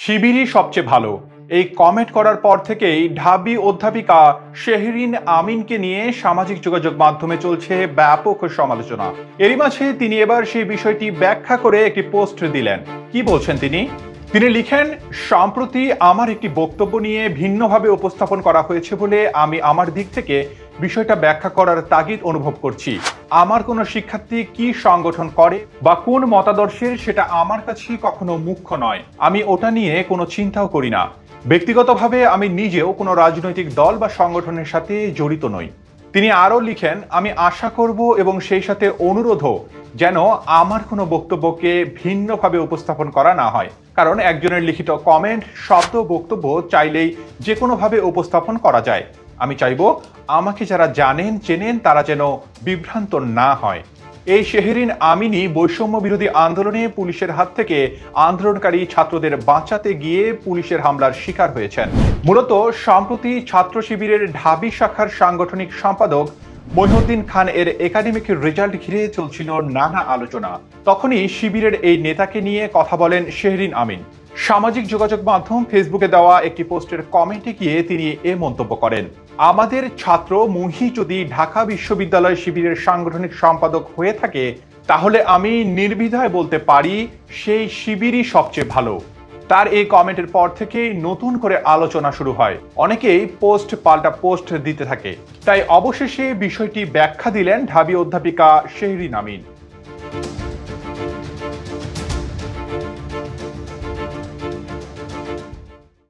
শিবিরই সবচেয়ে ভালো, এই কমেন্ট করার পর থেকেই ঢাবি অধ্যাপিকা শেহরিন আমিনকে নিয়ে সামাজিক যোগাযোগ মাধ্যমে চলছে ব্যাপক সমালোচনা। এরই মাঝে তিনি এবার সেই বিষয়টি ব্যাখ্যা করে একটি পোস্ট দিলেন। কি বলছেন তিনি লিখেন, সম্প্রতি আমার একটি বক্তব্য নিয়ে ভিন্নভাবে উপস্থাপন করা হয়েছে বলে আমি আমার দিক থেকে বিষয়টা ব্যাখ্যা করার তাগিদ অনুভব করছি। আমার কোনো শিক্ষার্থী কি সংগঠন করে বা কোন মতাদর্শের সেটা আমার কাছে কখনো মুখ্য নয়। আমি ওটা নিয়ে কোনো চিন্তাও করি না। ব্যক্তিগতভাবে আমি নিজেও কোনো রাজনৈতিক দল বা সংগঠনের সাথে জড়িত নই। তিনি আরও লিখেন, আমি আশা করব এবং সেই সাথে অনুরোধও যেন আমার কোনো বক্তব্যকে ভিন্নভাবে উপস্থাপন করা না হয়, কারণ একজনের লিখিত কমেন্ট, শব্দ, বক্তব্য চাইলেই যে কোনোভাবে উপস্থাপন করা যায়। আমি চাইব আমাকে যারা জানেন চেনেন তারা যেন বিভ্রান্ত না হয়। এই শেহরিন আমিনই বৈষম্য বিরোধী আন্দোলনে পুলিশের হাত থেকে আন্দোলনকারী ছাত্রদের বাঁচাতে গিয়ে পুলিশের হামলার শিকার হয়েছেন। মূলত সম্প্রতি ছাত্র শিবিরের ঢাবি শাখার সাংগঠনিক সম্পাদক মইনুদ্দিন খান এর একাডেমিক রেজাল্ট ঘিরে চলছিল নানা আলোচনা। তখনই শিবিরের এই নেতাকে নিয়ে কথা বলেন শেহরিন আমিন। সামাজিক যোগাযোগ মাধ্যম ফেসবুকে দেওয়া একটি পোস্টের কমেন্টে গিয়ে তিনি এ মন্তব্য করেন, আমাদের ছাত্র মুহি যদি ঢাকা বিশ্ববিদ্যালয় শিবিরের সাংগঠনিক সম্পাদক হয়ে থাকে তাহলে আমি নির্দ্বিধায় বলতে পারি সেই শিবিরই সবচেয়ে ভালো। তার এই কমেন্টের পর থেকেই নতুন করে আলোচনা শুরু হয়। অনেকেই পোস্ট পাল্টা পোস্ট দিতে থাকে। তাই অবশেষে বিষয়টি ব্যাখ্যা দিলেন ঢাবি অধ্যাপিকা শেহরিন আমিন।